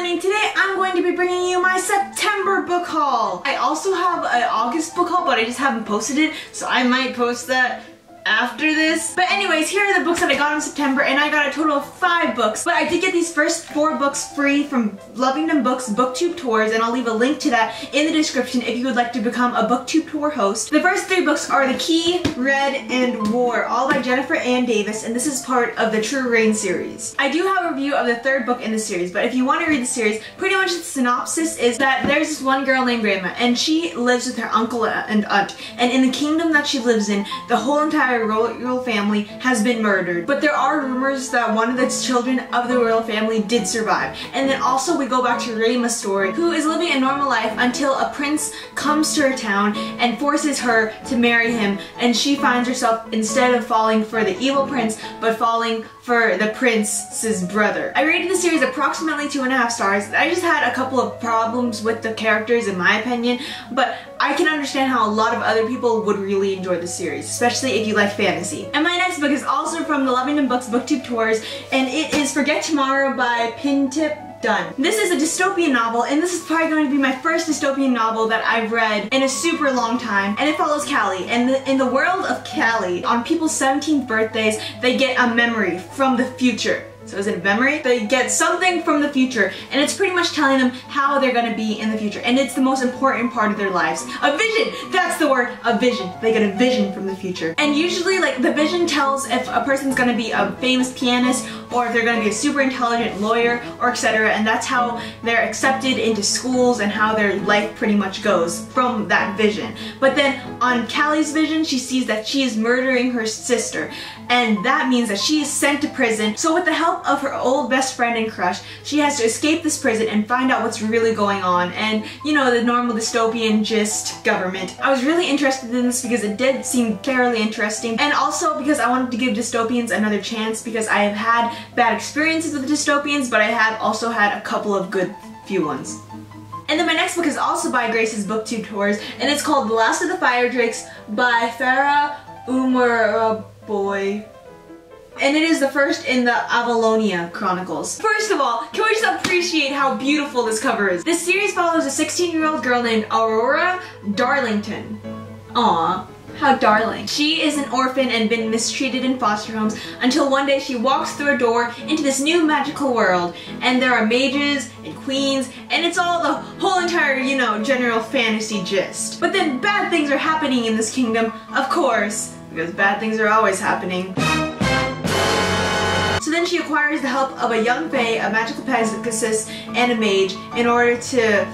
Lannie. Today I'm going to be bringing you my September book haul. I also have an August book haul, but I just haven't posted it, so I might post that after this. But anyways, here are the books that I got in September, and I got a total of 5 books. But I did get these first 4 books free from Lovingdom Books BookTube Tours, and I'll leave a link to that in the description if you would like to become a BookTube Tour host. The first 3 books are The Key, Red, and War, all by Jennifer Ann Davis, and this is part of the True Rain series. I do have a review of the 3rd book in the series, but if you want to read the series, pretty much the synopsis is that there's this one girl named Grandma, and she lives with her uncle and aunt, and in the kingdom that she lives in, the whole entire royal family has been murdered. But there are rumors that one of the children of the royal family did survive. And then also we go back to Rayma's story, who is living a normal life until a prince comes to her town and forces her to marry him, and she finds herself, instead of falling for the evil prince, but falling for the prince's brother. I rated the series approximately 2.5 stars. I just had a couple of problems with the characters in my opinion, but I can understand how a lot of other people would really enjoy the series, especially if you like fantasy. And my next book is also from the Lovingdom Books BookTube Tours, and it is Forget Tomorrow by Pintip Dunn. This is a dystopian novel, and this is probably going to be my first dystopian novel that I've read in a super long time, and it follows Callie. And in the world of Callie, on people's 17th birthdays, they get a memory from the future. So is it a memory? They get something from the future, and it's pretty much telling them how they're gonna be in the future, and it's the most important part of their lives. A vision! That's the word! A vision. They get a vision from the future. And usually, like, the vision tells if a person's gonna be a famous pianist, or if they're gonna be a super intelligent lawyer, or etc., and that's how they're accepted into schools and how their life pretty much goes from that vision. But then on Callie's vision, she sees that she is murdering her sister, and that means that she is sent to prison. So with the help of her old best friend and crush, she has to escape this prison and find out what's really going on, and you know, the normal dystopian gist government. I was really interested in this because it did seem fairly interesting, and also because I wanted to give dystopians another chance, because I have had bad experiences with dystopians, but I have also had a couple of good few ones. And then my next book is also by Grace's BookTube Tours, and it's called The Last of the Firedrakes by Farah Oomerbhoy. And it is the first in the Avalonia Chronicles. First of all, can we just appreciate how beautiful this cover is? This series follows a 16-year-old girl named Aurora Darlington. Aww. How darling. She is an orphan and been mistreated in foster homes until one day she walks through a door into this new magical world, and there are mages and queens, and it's all the whole entire, you know, general fantasy gist. But then bad things are happening in this kingdom, of course, because bad things are always happening. So then she acquires the help of a young fae, a magical Pegasus, and a mage in order to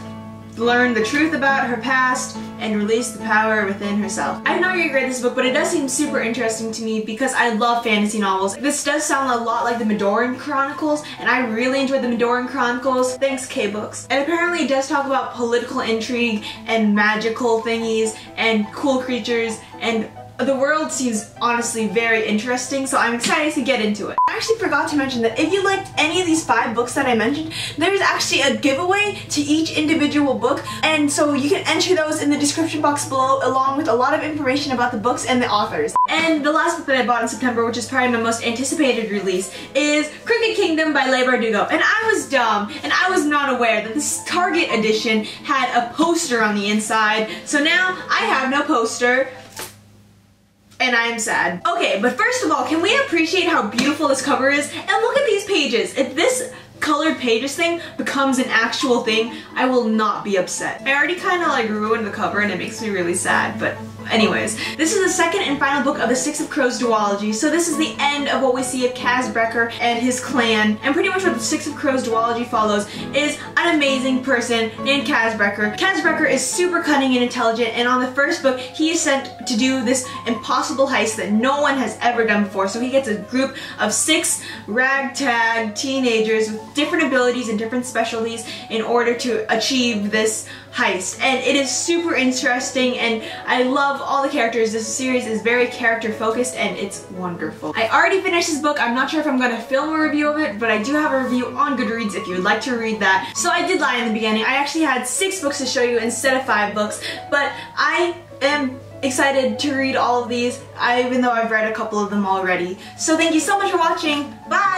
learn the truth about her past and release the power within herself. I've not yet read this book, but it does seem super interesting to me because I love fantasy novels. This does sound a lot like the Madoran Chronicles, and I really enjoyed the Madoran Chronicles. Thanks, K-Books. And apparently it does talk about political intrigue and magical thingies and cool creatures, and the world seems honestly very interesting, so I'm excited to get into it. I actually forgot to mention that if you liked any of these 5 books that I mentioned, there's actually a giveaway to each individual book, and so you can enter those in the description box below, along with a lot of information about the books and the authors. And the last book that I bought in September, which is probably my most anticipated release, is Crooked Kingdom by Leigh Bardugo. And I was dumb, and I was not aware that this Target edition had a poster on the inside, so now I have no poster. And I'm sad. Okay, but first of all, can we appreciate how beautiful this cover is? And look at these pages. If this colored pages thing becomes an actual thing, I will not be upset. I already kind of like ruined the cover and it makes me really sad, but anyways. This is the second and final book of the Six of Crows duology, so this is the end of what we see of Kazbrecker and his clan, and pretty much what the Six of Crows duology follows is an amazing person named Kazbrecker. Kazbrecker is super cunning and intelligent, and on the first book, he is sent to do this impossible heist that no one has ever done before, so he gets a group of 6 ragtag teenagers with different abilities and different specialties in order to achieve this heist, and it is super interesting, and I love all the characters. This series is very character focused and it's wonderful. I already finished this book. I'm not sure if I'm going to film a review of it, but I do have a review on Goodreads if you would like to read that. So I did lie in the beginning. I actually had 6 books to show you instead of 5 books, but I am excited to read all of these, even though I've read a couple of them already. So thank you so much for watching. Bye!